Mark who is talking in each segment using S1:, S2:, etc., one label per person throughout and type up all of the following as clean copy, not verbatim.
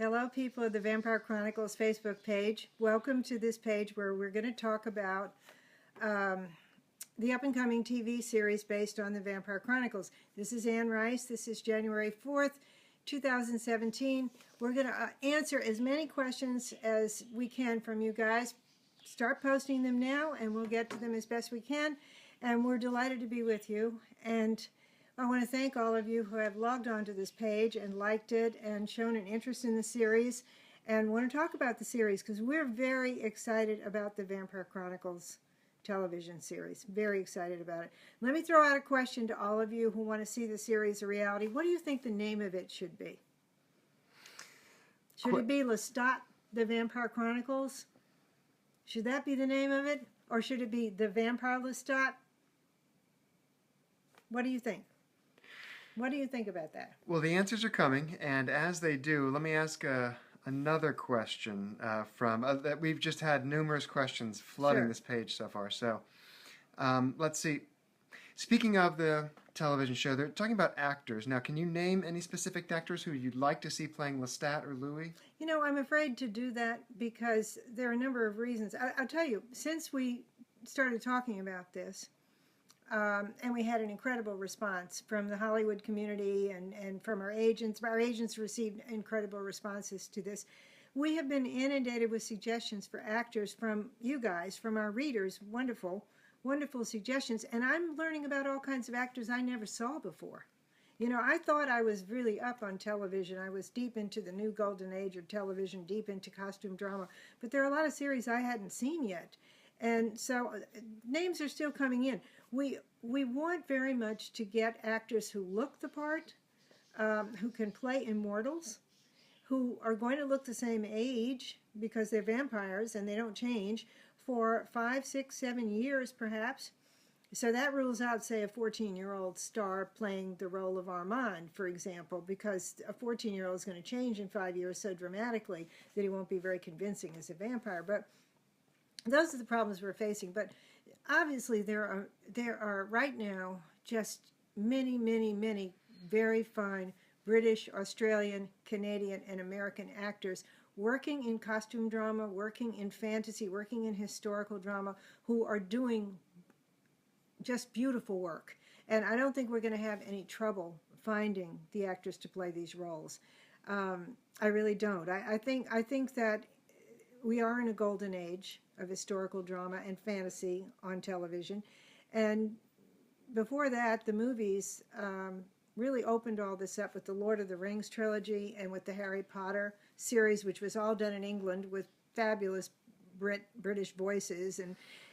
S1: Hello, people of the Vampire Chronicles Facebook page. Welcome to this page where we're going to talk about the up-and-coming TV series based on the Vampire Chronicles. This is Ann Rice. This is January 4th, 2017. We're going to answer as many questions as we can from you guys. Start posting them now, and we'll get to them as best we can. And we're delighted to be with you. And I want to thank all of you who have logged on to this page and liked it and shown an interest in the series and want to talk about the series because we're very excited about the Vampire Chronicles television series. Very excited about it. Let me throw out a question to all of you who want to see the series a reality. What do you think the name of it should be? Should it be Lestat, the Vampire Chronicles? Should that be the name of it? Or should it be the Vampire Lestat? What do you think? What do you think about that?
S2: Well, the answers are coming, and as they do, let me ask another question that we've just had numerous questions flooding this page so far. So, let's see. Speaking of the television show, they're talking about actors. Now, can you name any specific actors who you'd like to see playing Lestat or Louis?
S1: You know, I'm afraid to do that because there are a number of reasons. I'll tell you, since we started talking about this, and we had an incredible response from the Hollywood community and from our agents. Our agents received incredible responses to this. We have been inundated with suggestions for actors from you guys, from our readers. Wonderful, wonderful suggestions. And I'm learning about all kinds of actors I never saw before. You know, I thought I was really up on television. I was deep into the new golden age of television, deep into costume drama. But there are a lot of series I hadn't seen yet. And so names are still coming in. We want very much to get actors who look the part, who can play immortals, who are going to look the same age because they're vampires and they don't change for 5, 6, 7 years perhaps. So that rules out, say, a 14-year-old star playing the role of Armand, for example, because a 14-year-old is going to change in 5 years so dramatically that he won't be very convincing as a vampire. But those are the problems we're facing. But obviously there are right now just many, many, many very fine British, Australian, Canadian, and American actors working in costume drama, working in fantasy, working in historical drama, who are doing just beautiful work. And I don't think we're going to have any trouble finding the actors to play these roles. I really don't. I think that we are in a golden age of historical drama and fantasy on television. And before that, the movies really opened all this up with the Lord of the Rings trilogy and with the Harry Potter series, which was all done in England with fabulous British voices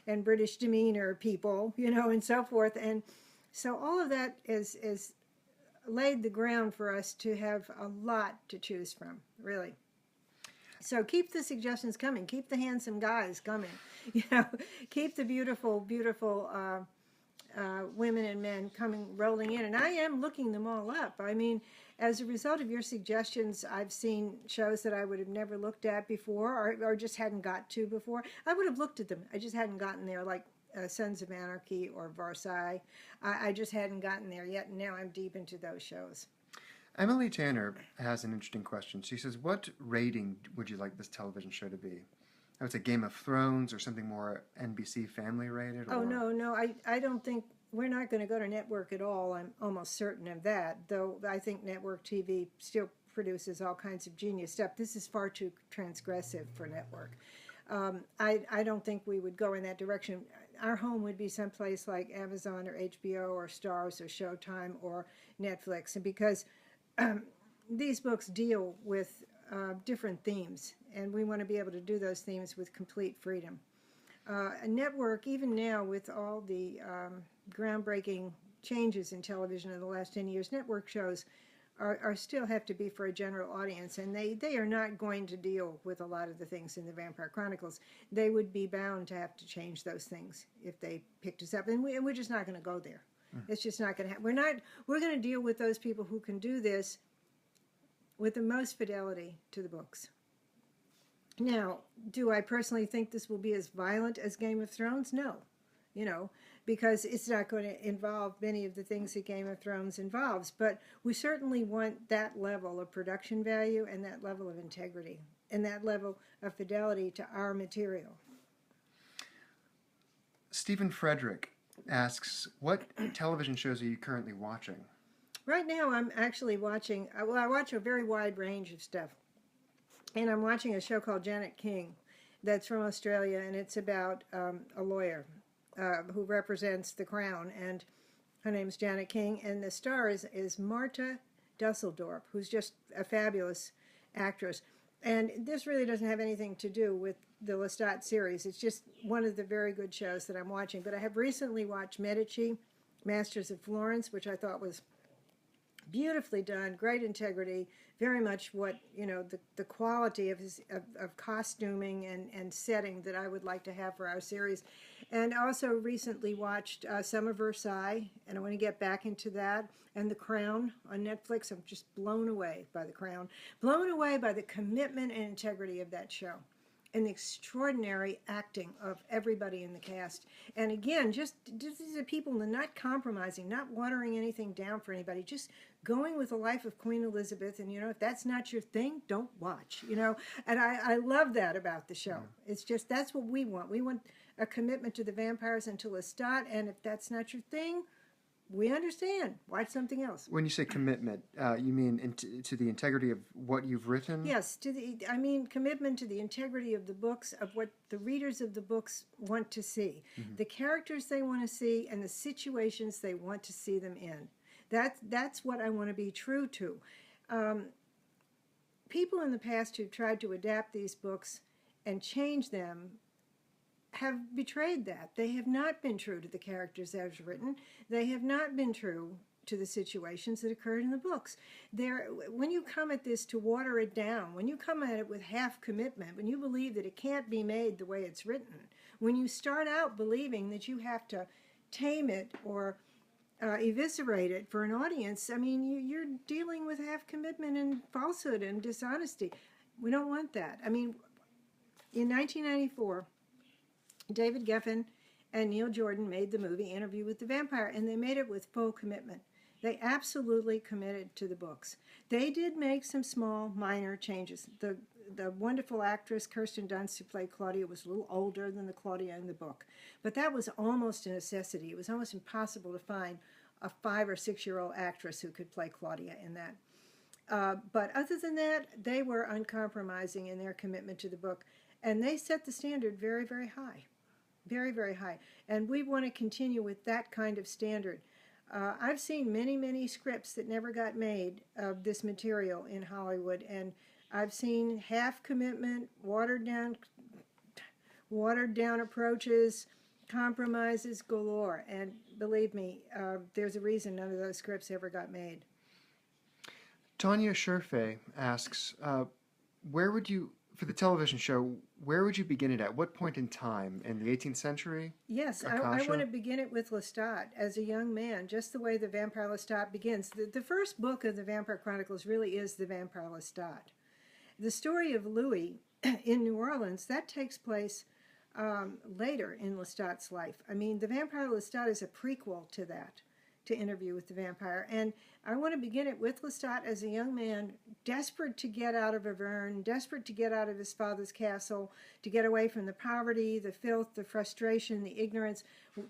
S1: and British demeanor people, you know, and so forth. And so all of that is laid the ground for us to have a lot to choose from, really. So keep the suggestions coming. Keep the handsome guys coming. You know, keep the beautiful, beautiful women and men rolling in. And I am looking them all up. I mean, as a result of your suggestions, I've seen shows that I would have never looked at before or just hadn't got to before. I would have looked at them. I just hadn't gotten there, like Sons of Anarchy or Versailles. I just hadn't gotten there yet, and now I'm deep into those shows.
S2: Emily Tanner has an interesting question. She says, what rating would you like this television show to be? I would say Game of Thrones or something more NBC family rated? Or...
S1: Oh, no, I don't think, we're not going to go to network at all. I'm almost certain of that, though I think network TV still produces all kinds of genius stuff. This is far too transgressive for network. I don't think we would go in that direction. Our home would be someplace like Amazon or HBO or Starz or Showtime or Netflix, and because these books deal with different themes, and we want to be able to do those themes with complete freedom. A network, even now with all the groundbreaking changes in television in the last 10 years, network shows are still have to be for a general audience, and they are not going to deal with a lot of the things in the Vampire Chronicles. They would be bound to have to change those things if they picked us up, and we're just not going to go there. It's just not going to happen. We're going to deal with those people who can do this with the most fidelity to the books. Now, do I personally think this will be as violent as Game of Thrones? No. because it's not going to involve many of the things that Game of Thrones involves. But we certainly want that level of production value and that level of integrity and that level of fidelity to our material.
S2: Stephen Frederick asks, what television shows are you currently watching?
S1: Right now I'm actually watching, I watch a very wide range of stuff. And I'm watching a show called Janet King that's from Australia, and it's about a lawyer who represents the Crown, and her name's Janet King, and the star is Marta Dusseldorp, who's just a fabulous actress. And this really doesn't have anything to do with the Lestat series. It's just one of the very good shows that I'm watching. But I have recently watched Medici, Masters of Florence, which I thought was beautifully done, great integrity, very much what, the quality of costuming and setting that I would like to have for our series. And also recently watched Summer Versailles, and I want to get back into that. And The Crown on Netflix. I'm just blown away by The Crown. Blown away by the commitment and integrity of that show. And the extraordinary acting of everybody in the cast. And again, just these are people not compromising, not watering anything down for anybody, just going with the life of Queen Elizabeth. And, if that's not your thing, don't watch, And I love that about the show. It's just, that's what we want. We want a commitment to the vampires and to Lestat. And if that's not your thing, we understand. Watch something else.
S2: When you say commitment, you mean to the integrity of what you've written?
S1: Yes, commitment to the integrity of the books, of what the readers of the books want to see, the characters they want to see, and the situations they want to see them in. That's what I want to be true to. People in the past who've tried to adapt these books and change them have betrayed that. They have not been true to the characters as written. They have not been true to the situations that occurred in the books. When you come at this to water it down, when you come at it with half commitment, when you believe that it can't be made the way it's written, when you start out believing that you have to tame it or eviscerate it for an audience, you're dealing with half commitment and falsehood and dishonesty. We don't want that. In 1994, David Geffen and Neil Jordan made the movie Interview with the Vampire, and they made it with full commitment. They absolutely committed to the books. They did make some small, minor changes. The wonderful actress Kirsten Dunst, who played Claudia, was a little older than the Claudia in the book. But that was almost a necessity. It was almost impossible to find a 5 or 6-year-old actress who could play Claudia in that. But other than that, they were uncompromising in their commitment to the book. And they set the standard very, very high. Very, very high. And we want to continue with that kind of standard. I've seen many, many scripts that never got made of this material in Hollywood, and I've seen half commitment, watered down approaches, compromises galore. And believe me, there's a reason none of those scripts ever got made.
S2: Tanya Sherfay asks, for the television show, where would you begin it at? What point in time? In the 18th century?
S1: Yes, I want to begin it with Lestat as a young man, just the way the Vampire Lestat begins. The first book of the Vampire Chronicles really is the Vampire Lestat. The story of Louis in New Orleans, that takes place later in Lestat's life. The Vampire Lestat is a prequel to that, to Interview with the Vampire. And I want to begin it with Lestat as a young man, desperate to get out of Auvergne, desperate to get out of his father's castle, to get away from the poverty, the filth, the frustration, the ignorance,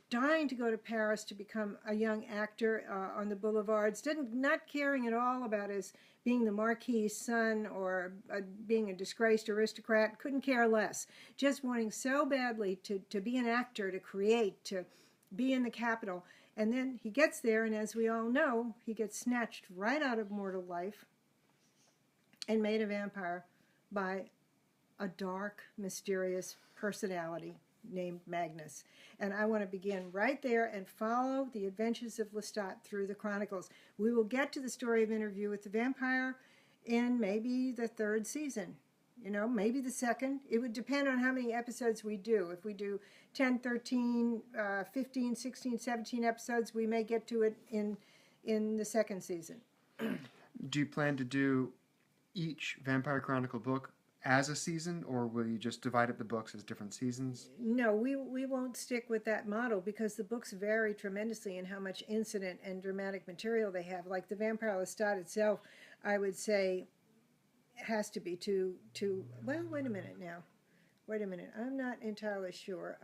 S1: dying to go to Paris to become a young actor on the boulevards, not caring at all about his being the Marquis' son or being a disgraced aristocrat, couldn't care less, just wanting so badly to be an actor, to create, to be in the capital. And then he gets there, and as we all know, he gets snatched right out of mortal life and made a vampire by a dark, mysterious personality named Magnus. And I want to begin right there and follow the adventures of Lestat through the Chronicles. We will get to the story of Interview with the Vampire in maybe the 3rd season. Maybe the 2nd. It would depend on how many episodes we do. If we do 10, 13, 15, 16, 17 episodes, we may get to it in the 2nd season.
S2: Do you plan to do each Vampire Chronicle book as a season, or will you just divide up the books as different seasons?
S1: No, we won't stick with that model because the books vary tremendously in how much incident and dramatic material they have. Like the Vampire Lestat itself, I would say, has to be well, wait a minute now. Wait a minute. I'm not entirely sure.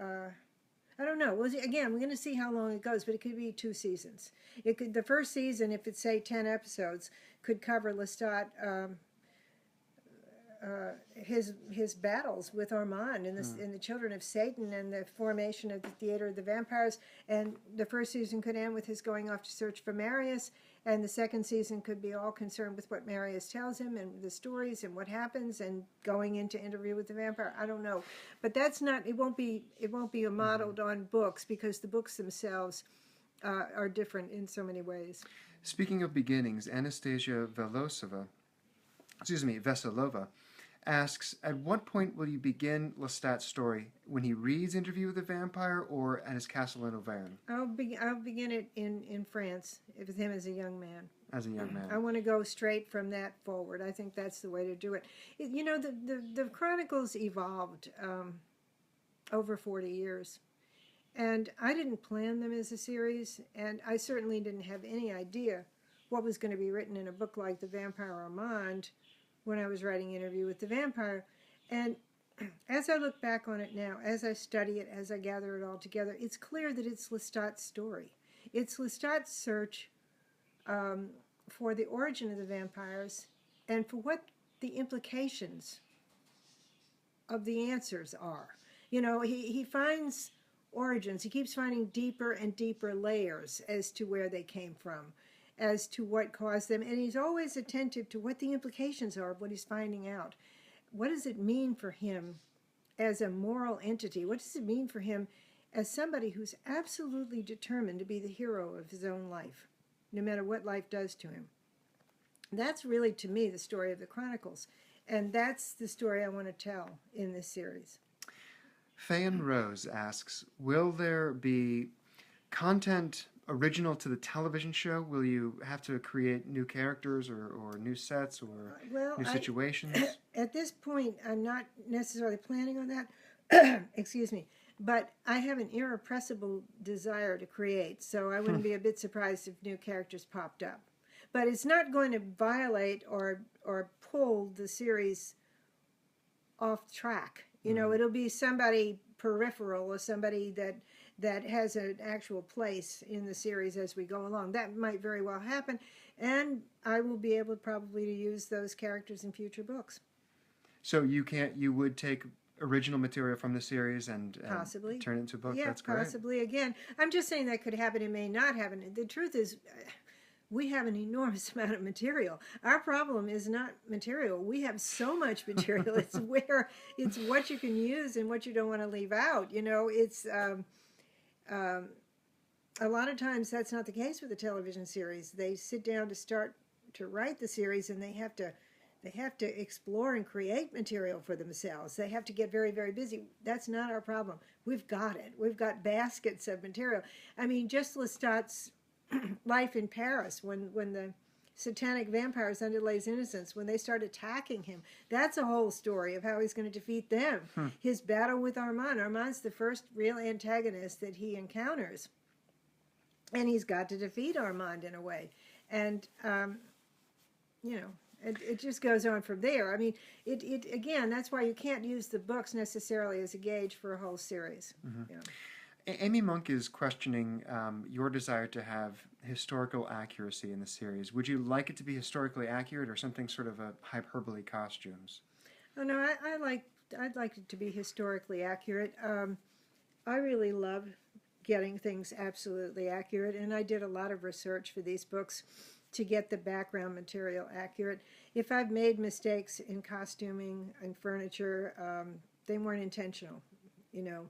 S1: I don't know. Well, again, we're going to see how long it goes, but it could be 2 seasons. It could, the first season, if it's say 10 episodes, could cover Lestat, his battles with Armand and the Children of Satan and the formation of the Theater of the Vampires. And the first season could end with his going off to search for Marius, and the second season could be all concerned with what Marius tells him and the stories and what happens and going into Interview with the Vampire. I don't know, but that's not. It won't be modeled on books because the books themselves are different in so many ways.
S2: Speaking of beginnings, Anastasia Veselova asks, at what point will you begin Lestat's story? When he reads Interview with the Vampire or at his castle in Auvergne?
S1: I'll begin it in France with him as a young man.
S2: As a young man.
S1: I want to go straight from that forward. I think that's the way to do it. You know, the Chronicles evolved over 40 years. And I didn't plan them as a series, and I certainly didn't have any idea what was going to be written in a book like The Vampire Armand when I was writing Interview with the Vampire. And as I look back on it now, as I study it, as I gather it all together, it's clear that it's Lestat's story. It's Lestat's search for the origin of the vampires and for what the implications of the answers are. You know, he finds origins. He keeps finding deeper and deeper layers as to where they came from, as to what caused them, and he's always attentive to what the implications are of what he's finding out. What does it mean for him as a moral entity? What does it mean for him as somebody who's absolutely determined to be the hero of his own life, no matter what life does to him? That's really, to me, the story of the Chronicles, and that's the story I want to tell in this series.
S2: Fayan Rose asks, will there be content original to the television show? Will you have to create new characters or new sets or new situations?
S1: At this point, I'm not necessarily planning on that. Excuse me. But I have an irrepressible desire to create, so I wouldn't be a bit surprised if new characters popped up. But it's not going to violate or pull the series off track. You know, it'll be somebody peripheral or somebody that has an actual place in the series as we go along. That might very well happen, and I will be able probably to use those characters in future books.
S2: So you would take original material from the series and
S1: possibly
S2: turn it into a book?
S1: Yeah,
S2: that's great.
S1: Possibly. Again, I'm just saying that could happen. It may not happen. The truth is, we have an enormous amount of material. Our problem is not material. We have so much material. It's what you can use and what you don't want to leave out. You know, it's a lot of times that's not the case with a television series. They sit down to start to write the series, and they have to explore and create material for themselves. They have to get very, very busy. That's not our problem. We've got it. We've got baskets of material. I mean, just Lestat's life in Paris when the satanic vampires underlay his innocence, when they start attacking him, that's a whole story of how he's going to defeat them. His battle with Armand. Armand's the first real antagonist that he encounters, and he's got to defeat Armand in a way. And you know, it just goes on from there. I mean, it again, that's why you can't use the books necessarily as a gauge for a whole series. You know.
S2: Amy Monk is questioning your desire to have historical accuracy in the series. Would you like it to be historically accurate or something sort of a hyperbole costumes?
S1: Oh no, I'd like it to be historically accurate. I really love getting things absolutely accurate, and I did a lot of research for these books to get the background material accurate. If I've made mistakes in costuming and furniture, they weren't intentional, you know.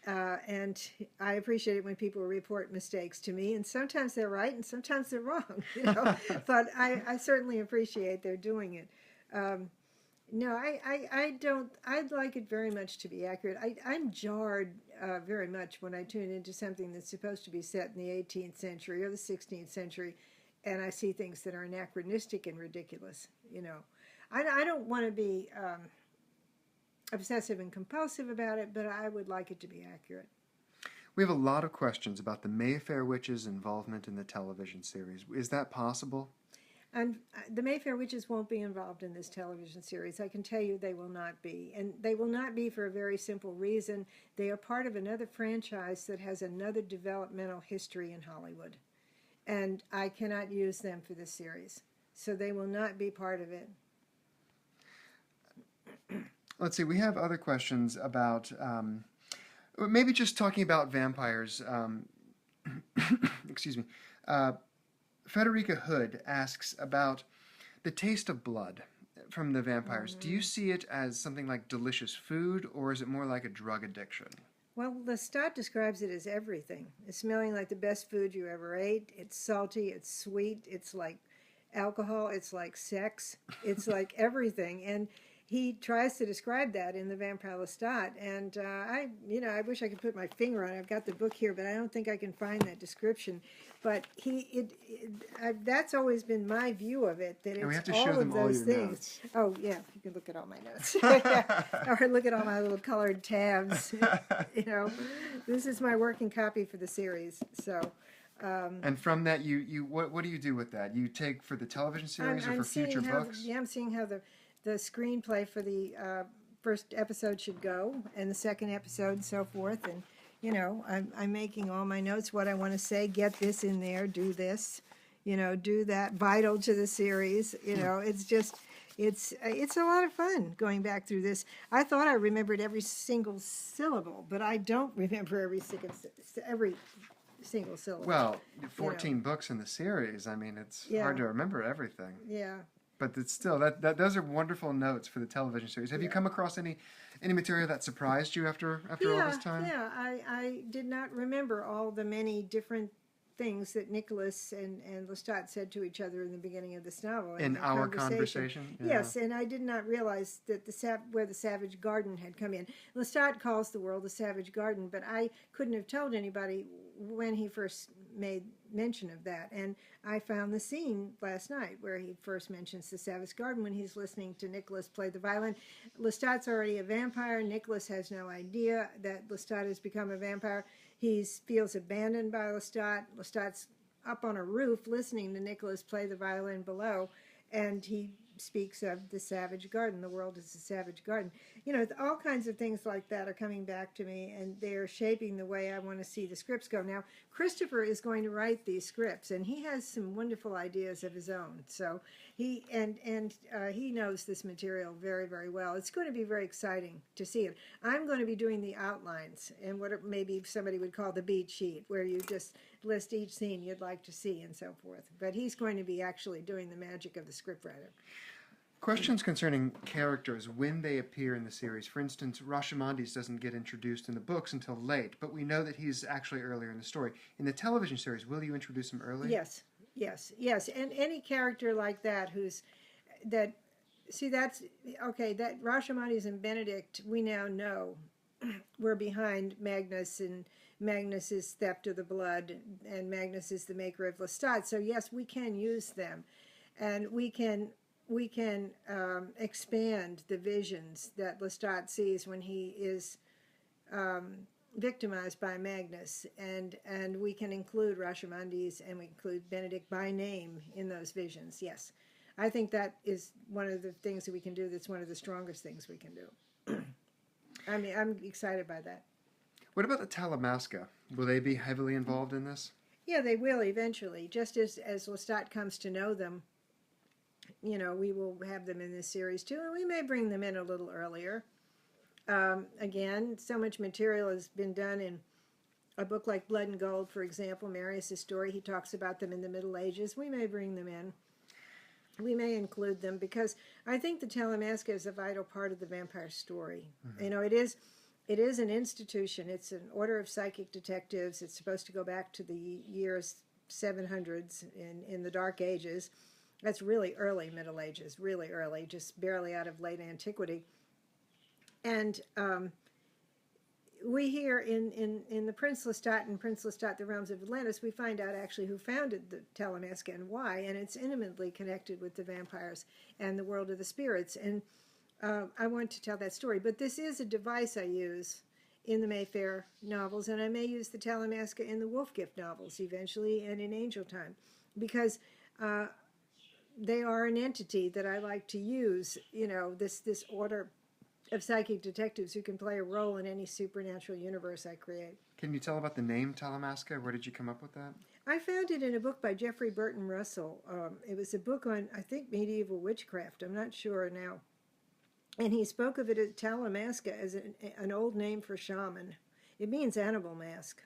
S1: And I appreciate it when people report mistakes to me, and sometimes they're right and sometimes they're wrong, you know. But I certainly appreciate they're doing it. No, I don't. I'd like it very much to be accurate. I'm jarred very much when I tune into something that's supposed to be set in the 18th century or the 16th century, and I see things that are anachronistic and ridiculous, you know. I don't want to be obsessive and compulsive about it, but I would like it to be accurate.
S2: We have a lot of questions about the Mayfair Witches' involvement in the television series. Is that possible?
S1: And the Mayfair Witches won't be involved in this television series. I can tell you they will not be. And they will not be for a very simple reason. They are part of another franchise that has another developmental history in Hollywood. And I cannot use them for this series. So they will not be part of it.
S2: Let's see, we have other questions about maybe just talking about vampires. Excuse me. Frederica Hood asks about the taste of blood from the vampires. Do you see it as something like delicious food, or is it more like a drug addiction?
S1: Well, Lestat describes it as everything. It's smelling like the best food you ever ate. It's salty, it's sweet, it's like alcohol, it's like sex, it's like everything. And he tries to describe that in the Vampire Lestat, and I wish I could put my finger on it. I've got the book here, but I don't think I can find that description. But that's always been my view of it. That it's all of those things. Oh yeah, you can look at all my notes. Or look at all my little colored tabs. This is my working copy for the series. So.
S2: And from that, what do you do with that? You take for the television series or for future books?
S1: Yeah, I'm seeing how the screenplay for the first episode should go, and the second episode, and so forth. And I'm making all my notes, what I want to say. Get this in there. Do this. Do that. Vital to the series. It's just it's a lot of fun going back through this. I thought I remembered every single syllable, but I don't remember every single syllable.
S2: Well, 14 books in the series. I mean, it's hard to remember everything.
S1: Yeah.
S2: But it's still that those are wonderful notes for the television series. Have you come across any material that surprised you after all this time?
S1: Yeah, I did not remember all the many different things that Nicholas and Lestat said to each other in the beginning of this novel.
S2: In our conversation?
S1: Yeah. Yes, and I did not realize that where the Savage Garden had come in. Lestat calls the world the Savage Garden, but I couldn't have told anybody when he first made mention of that. And I found the scene last night where he first mentions the Savage Garden when he's listening to Nicholas play the violin. Lestat's already a vampire. Nicholas has no idea that Lestat has become a vampire. He feels abandoned by Lestat. Lestat's up on a roof listening to Nicholas play the violin below, and he speaks of the Savage Garden. The world is a Savage Garden. All kinds of things like that are coming back to me, and they're shaping the way I want to see the scripts go. Now, Christopher is going to write these scripts, and he has some wonderful ideas of his own. So he knows this material very, very well. It's going to be very exciting to see it. I'm going to be doing the outlines and what maybe somebody would call the beat sheet, where you just list each scene you'd like to see and so forth. But he's going to be actually doing the magic of the scriptwriter.
S2: Questions concerning characters when they appear in the series. For instance, Rashomandis doesn't get introduced in the books until late, but we know that he's actually earlier in the story. In the television series, will you introduce him early?
S1: Yes. And any character like that that Rashomandis and Benedict, we now know, were behind Magnus and Magnus's theft of the blood, and Magnus is the maker of Lestat. So yes, we can use them, and we can expand the visions that Lestat sees when he is victimized by Magnus, and we can include Rashomandis and we include Benedict by name in those visions. Yes, I think that is one of the things that we can do. That's one of the strongest things we can do. I mean, I'm excited by that.
S2: What about the Talamasca? Will they be heavily involved in this?
S1: Yeah, they will eventually. Just as Lestat comes to know them, we will have them in this series too, and we may bring them in a little earlier. Again, so much material has been done in a book like Blood and Gold, for example, Marius' story. He talks about them in the Middle Ages. We may bring them in. We may include them because I think the Talamasca is a vital part of the vampire story. Mm-hmm. It is an institution. It's an order of psychic detectives. It's supposed to go back to the years 700s in the Dark Ages. That's really early Middle Ages, really early, just barely out of late antiquity. And we hear in the Prince Lestat and Prince Lestat, The Realms of Atlantis, we find out actually who founded the Talamasca and why, and it's intimately connected with the vampires and the world of the spirits. And I want to tell that story, but this is a device I use in the Mayfair novels, and I may use the Talamasca in the Wolfgift novels eventually and in Angel Time, because they are an entity that I like to use, you know, this order of psychic detectives who can play a role in any supernatural universe I create.
S2: Can you tell about the name Talamasca? Where did you come up with that?
S1: I found it in a book by Jeffrey Burton Russell. It was a book on, I think, medieval witchcraft. I'm not sure now. And he spoke of it as Talamasca as an old name for shaman. It means animal mask.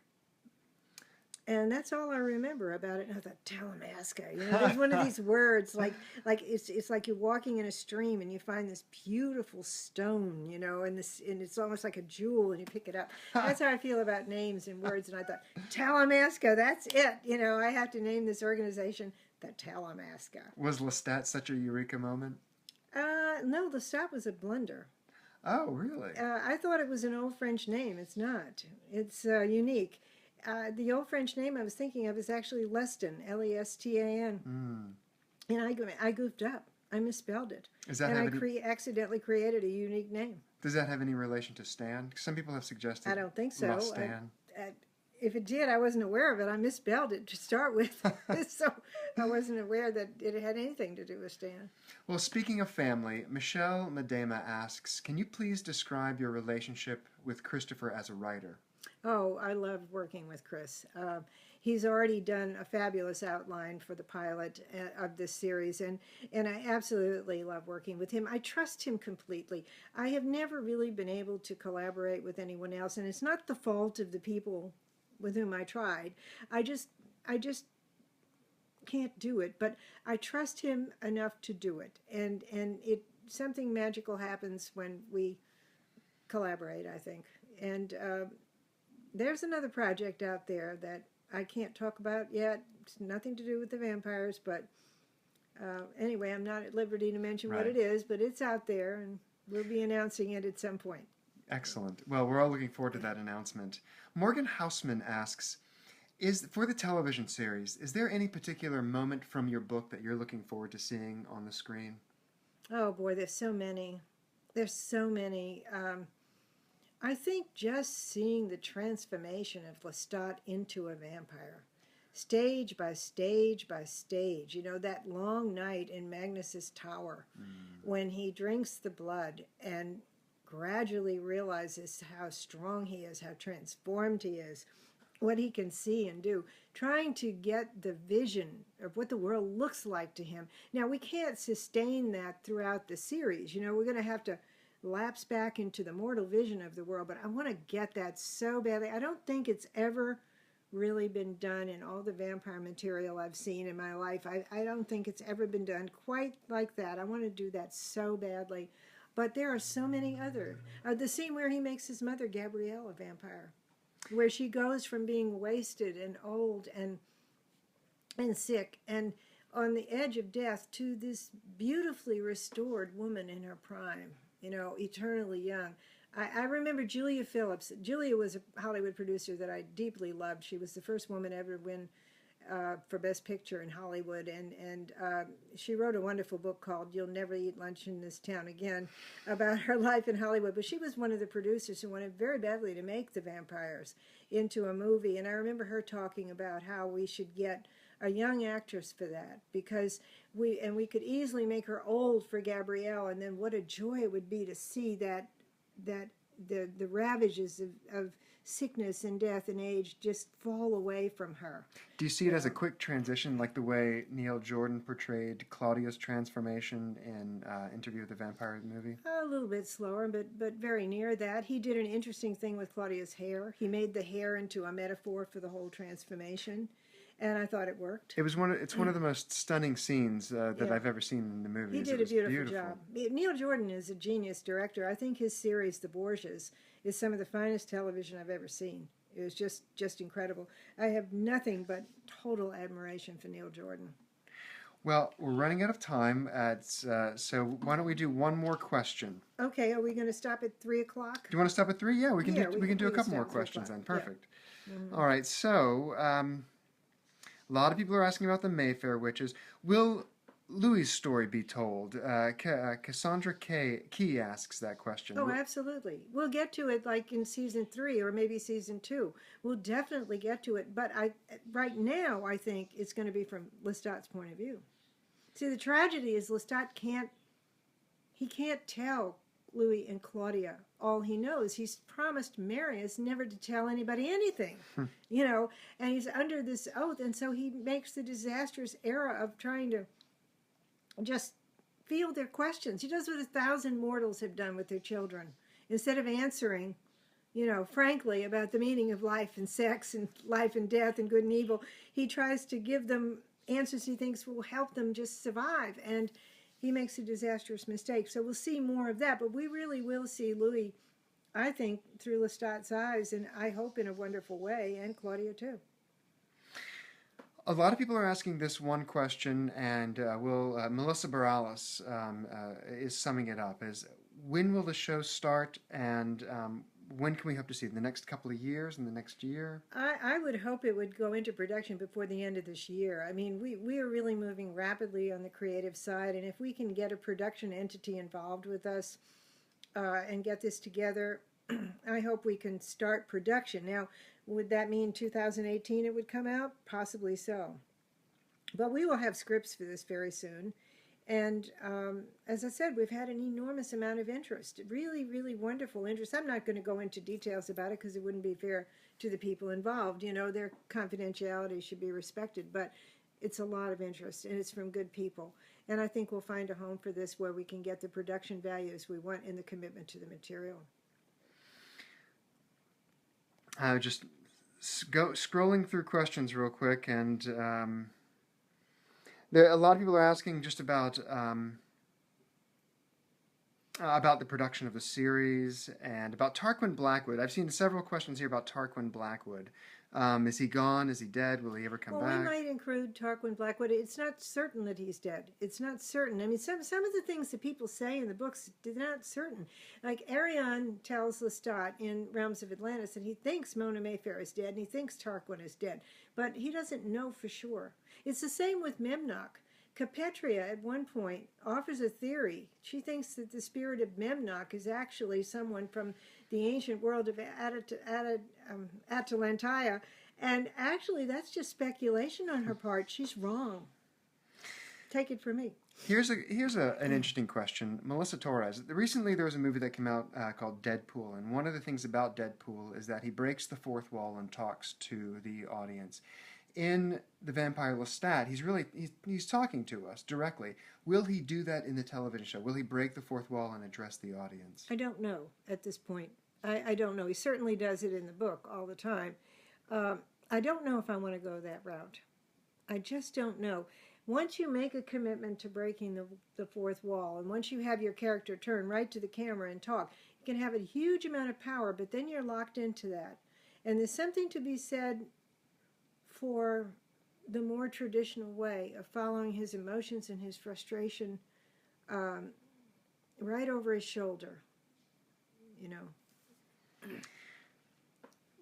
S1: And that's all I remember about it. And I thought, Talamasca, you know, there's one of these words, like it's like you're walking in a stream and you find this beautiful stone, you know, and it's almost like a jewel, and you pick it up. That's how I feel about names and words. And I thought, Talamasca, that's it. You know, I have to name this organization the Talamasca.
S2: Was Lestat such a eureka moment?
S1: No, Lestat was a blunder.
S2: Oh, really?
S1: I thought it was an old French name. It's not. It's unique. The old French name I was thinking of is actually Lestan, Lestan. And I goofed up. I misspelled it. I accidentally created a unique name.
S2: Does that have any relation to Stan? Some people have suggested.
S1: I don't think so.
S2: Lestan.
S1: If it did, I wasn't aware of it. I misspelled it to start with. So I wasn't aware that it had anything to do with Stan.
S2: Well, speaking of family, Michelle Medema asks, can you please describe your relationship with Christopher as a writer?
S1: Oh, I love working with Chris. He's already done a fabulous outline for the pilot of this series, and I absolutely love working with him. I trust him completely. I have never really been able to collaborate with anyone else, and it's not the fault of the people with whom I tried. I just can't do it, but I trust him enough to do it, and something magical happens when we collaborate, I think. And there's another project out there that I can't talk about yet. It's nothing to do with the vampires, but anyway, I'm not at liberty to mention what it is, but it's out there, and we'll be announcing it at some point.
S2: Excellent. Well, we're all looking forward to that announcement. Morgan Hausman asks, for the television series, is there any particular moment from your book that you're looking forward to seeing on the screen?
S1: Oh boy, there's so many. There's so many. I think just seeing the transformation of Lestat into a vampire, stage by stage by stage, you know, that long night in Magnus's tower when he drinks the blood and gradually realizes how strong he is, how transformed he is, what he can see and do, trying to get the vision of what the world looks like to him. Now, we can't sustain that throughout the series. You know, we're going to have to lapse back into the mortal vision of the world, but I want to get that so badly. I don't think it's ever really been done in all the vampire material I've seen in my life. I don't think it's ever been done quite like that. I want to do that so badly. But there are so many other. The scene where he makes his mother, Gabrielle, a vampire, where she goes from being wasted and old and sick and on the edge of death to this beautifully restored woman in her prime, you know, eternally young. I remember Julia Phillips. Julia was a Hollywood producer that I deeply loved. She was the first woman ever to win for Best Picture in Hollywood, and she wrote a wonderful book called You'll Never Eat Lunch in This Town Again about her life in Hollywood. But she was one of the producers who wanted very badly to make the vampires into a movie, and I remember her talking about how we should get a young actress for that, because we could easily make her old for Gabrielle, and then what a joy it would be to see that the ravages of sickness and death and age just fall away from her.
S2: Do you see it as a quick transition, like the way Neil Jordan portrayed Claudia's transformation in Interview with the Vampire movie?
S1: A little bit slower, but very near that. He did an interesting thing with Claudia's hair. He made the hair into a metaphor for the whole transformation, and I thought it worked.
S2: It's one of the most stunning scenes that I've ever seen in the movie.
S1: He did a beautiful job. Neil Jordan is a genius director. I think his series, The Borgias, is some of the finest television I've ever seen. It was just incredible. I have nothing but total admiration for Neil Jordan.
S2: Well, we're running out of time. So why don't we do one more question?
S1: Okay, are we going to stop at 3 o'clock?
S2: Do you want to stop at 3? Yeah, we can
S1: Yeah,
S2: do we can do a
S1: can
S2: couple
S1: stop
S2: more
S1: at 3
S2: questions
S1: o'clock.
S2: then.
S1: Yeah.
S2: Perfect. All right. So a lot of people are asking about the Mayfair witches. Will Louis' story be told? Cassandra Key asks that question.
S1: Oh, absolutely. We'll get to it like in season 3 or maybe season 2. We'll definitely get to it. But right now, I think it's going to be from Lestat's point of view. See, the tragedy is Lestat can't tell Louis and Claudia all he knows. He's promised Marius never to tell anybody anything, and he's under this oath. And so he makes the disastrous error of trying to just field their questions. He does what 1,000 mortals have done with their children. Instead of answering, frankly about the meaning of life and sex and life and death and good and evil, he tries to give them answers he thinks will help them just survive. And he makes a disastrous mistake. So we'll see more of that. But we really will see Louis, I think, through Lestat's eyes, and I hope in a wonderful way, and Claudia too.
S2: A lot of people are asking this one question, and Melissa Morales is summing it up. Is when will the show start, and when can we hope to see it? In the next couple of years, in the next year?
S1: I would hope it would go into production before the end of this year. I mean, we are really moving rapidly on the creative side, and if we can get a production entity involved with us and get this together, I hope we can start production. Now, would that mean 2018 it would come out? Possibly so. But we will have scripts for this very soon. And as I said, we've had an enormous amount of interest. Really, really wonderful interest. I'm not going to go into details about it because it wouldn't be fair to the people involved. Their confidentiality should be respected. But it's a lot of interest, and it's from good people. And I think we'll find a home for this where we can get the production values we want and the commitment to the material.
S2: Just scrolling through questions real quick, and a lot of people are asking just about the production of the series and about Tarkman Blackwood. I've seen several questions here about Tarkman Blackwood. Is he gone? Is he dead? Will he ever come back?
S1: We might include Tarkman Blackwood. It's not certain that he's dead. It's not certain. I mean, some of the things that people say in the books, they're not certain. Like Arion tells Lestat in Realms of Atlantis that he thinks Mona Mayfair is dead and he thinks Tarquin is dead, but he doesn't know for sure. It's the same with Memnoch. Capetria, at one point, offers a theory. She thinks that the spirit of Memnoch is actually someone from the ancient world of Atalantia, and actually that's just speculation on her part. She's wrong. Take it from me.
S2: Here's an interesting question. Melissa Torres. Recently there was a movie that came out called Deadpool, and one of the things about Deadpool is that he breaks the fourth wall and talks to the audience. In the Vampire Lestat, he's talking to us directly. Will he do that in the television show? Will he break the fourth wall and address the audience?
S1: I don't know at this point. I don't know. He certainly does it in the book all the time. I don't know if I want to go that route. I just don't know. Once you make a commitment to breaking the fourth wall, and once you have your character turn right to the camera and talk, you can have a huge amount of power, but then you're locked into that. And there's something to be said for the more traditional way of following his emotions and his frustration right over his shoulder,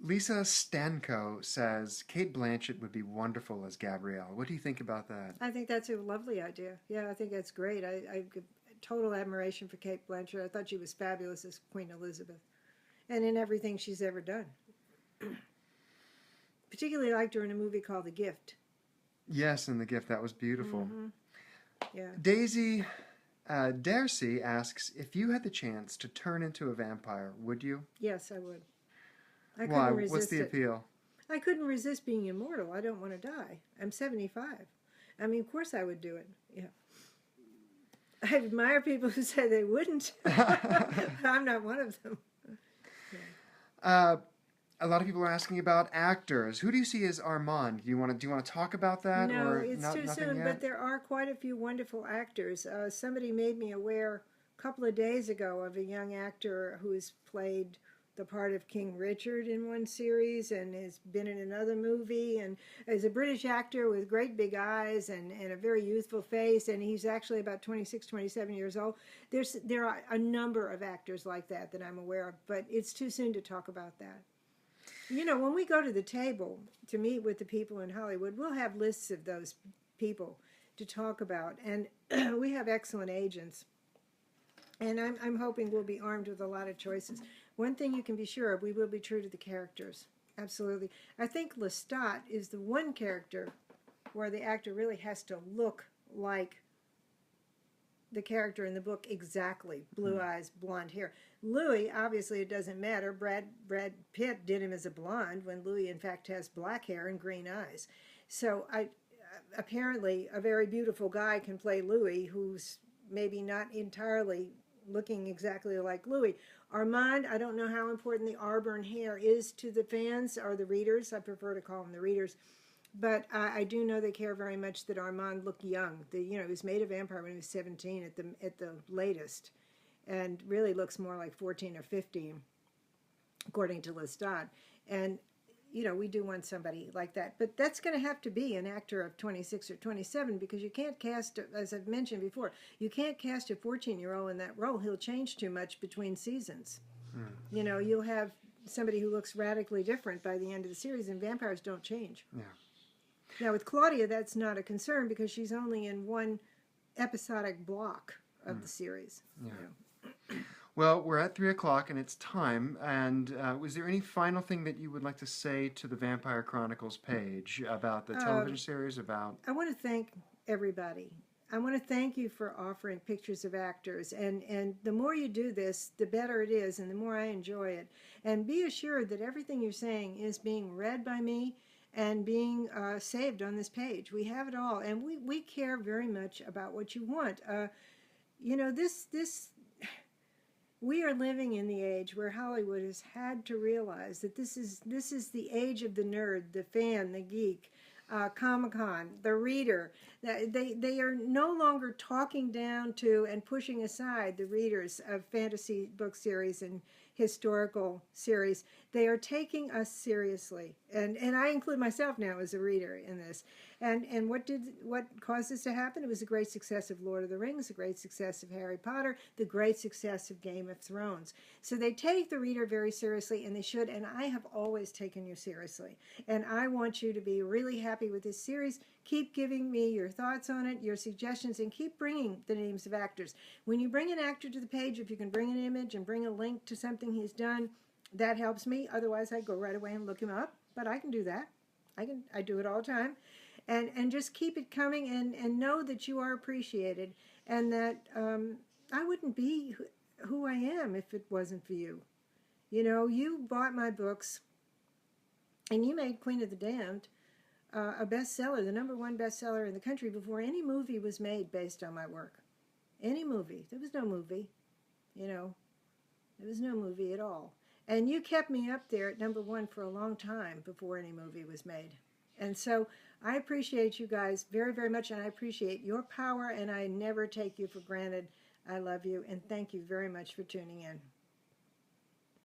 S2: Lisa Stanko says Cate Blanchett would be wonderful as Gabrielle. What do you think about that?
S1: I think that's a lovely idea. Yeah, I think that's great. I give total admiration for Cate Blanchett. I thought she was fabulous as Queen Elizabeth, and in everything she's ever done. Particularly liked her in a movie called The Gift.
S2: Yes, in The Gift. That was beautiful.
S1: Mm-hmm. Yeah.
S2: Daisy Darcy asks, if you had the chance to turn into a vampire, would you?
S1: Yes, I would. I
S2: Why?
S1: couldn't resist
S2: What's the appeal?
S1: I couldn't resist being immortal. I don't want to die. I'm 75. I mean, of course I would do it. Yeah. I admire people who say they wouldn't. I'm not one of them.
S2: Yeah. A lot of people are asking about actors. Who do you see as Armand? Do you want to talk about that?
S1: No,
S2: or
S1: it's too soon.
S2: Yet?
S1: But there are quite a few wonderful actors. Somebody made me aware a couple of days ago of a young actor who's played the part of King Richard in one series and has been in another movie, and is a British actor with great big eyes and a very youthful face, and he's actually about 26, 27 years old. There are a number of actors like that I'm aware of, but it's too soon to talk about that. You know, when we go to the table to meet with the people in Hollywood, we'll have lists of those people to talk about, and we have excellent agents. And I'm hoping we'll be armed with a lot of choices. One thing you can be sure of, we will be true to the characters. Absolutely. I think Lestat is the one character where the actor really has to look like the character in the book exactly. Blue eyes, blonde hair. Louis, obviously it doesn't matter. Brad Pitt did him as a blonde when Louis in fact has black hair and green eyes. So apparently a very beautiful guy can play Louis who's maybe not entirely looking exactly like Louis. Armand, I don't know how important the auburn hair is to the fans or the readers. I prefer to call them the readers. But I do know they care very much that Armand looked young. He was made a vampire when he was 17 at the latest, and really looks more like 14 or 15, according to Lestat. And we do want somebody like that. But that's going to have to be an actor of 26 or 27, because you can't cast, as I've mentioned before, you can't cast a 14-year-old in that role. He'll change too much between seasons. You'll have somebody who looks radically different by the end of the series, and vampires don't change.
S2: Yeah.
S1: Now, with Claudia, that's not a concern because she's only in one episodic block of the series.
S2: Yeah. Well, we're at 3 o'clock and it's time. And was there any final thing that you would like to say to the Vampire Chronicles page about the television series? I
S1: want to thank everybody. I want to thank you for offering pictures of actors. And the more you do this, the better it is and the more I enjoy it. And be assured that everything you're saying is being read by me and being saved on this page. We have it all. And we care very much about what you want. We are living in the age where Hollywood has had to realize that this is the age of the nerd, the fan, the geek, Comic-Con, the reader. They are no longer talking down to and pushing aside the readers of fantasy book series and historical series. They are taking us seriously, and I include myself now as a reader in this. And what caused this to happen? It was the great success of Lord of the Rings, the great success of Harry Potter, the great success of Game of Thrones. So they take the reader very seriously, and they should, and I have always taken you seriously. And I want you to be really happy with this series. Keep giving me your thoughts on it, your suggestions, and keep bringing the names of actors. When you bring an actor to the page, if you can bring an image and bring a link to something he's done, that helps me. Otherwise, I go right away and look him up. But I can do that. I do it all the time. And just keep it coming and know that you are appreciated and that I wouldn't be who I am if it wasn't for you. You bought my books and you made Queen of the Damned a bestseller, the #1 bestseller in the country before any movie was made based on my work. Any movie. There was no movie. There was no movie at all. And you kept me up there at #1 for a long time before any movie was made. And so I appreciate you guys very, very much, and I appreciate your power, and I never take you for granted. I love you, and thank you very much for tuning in.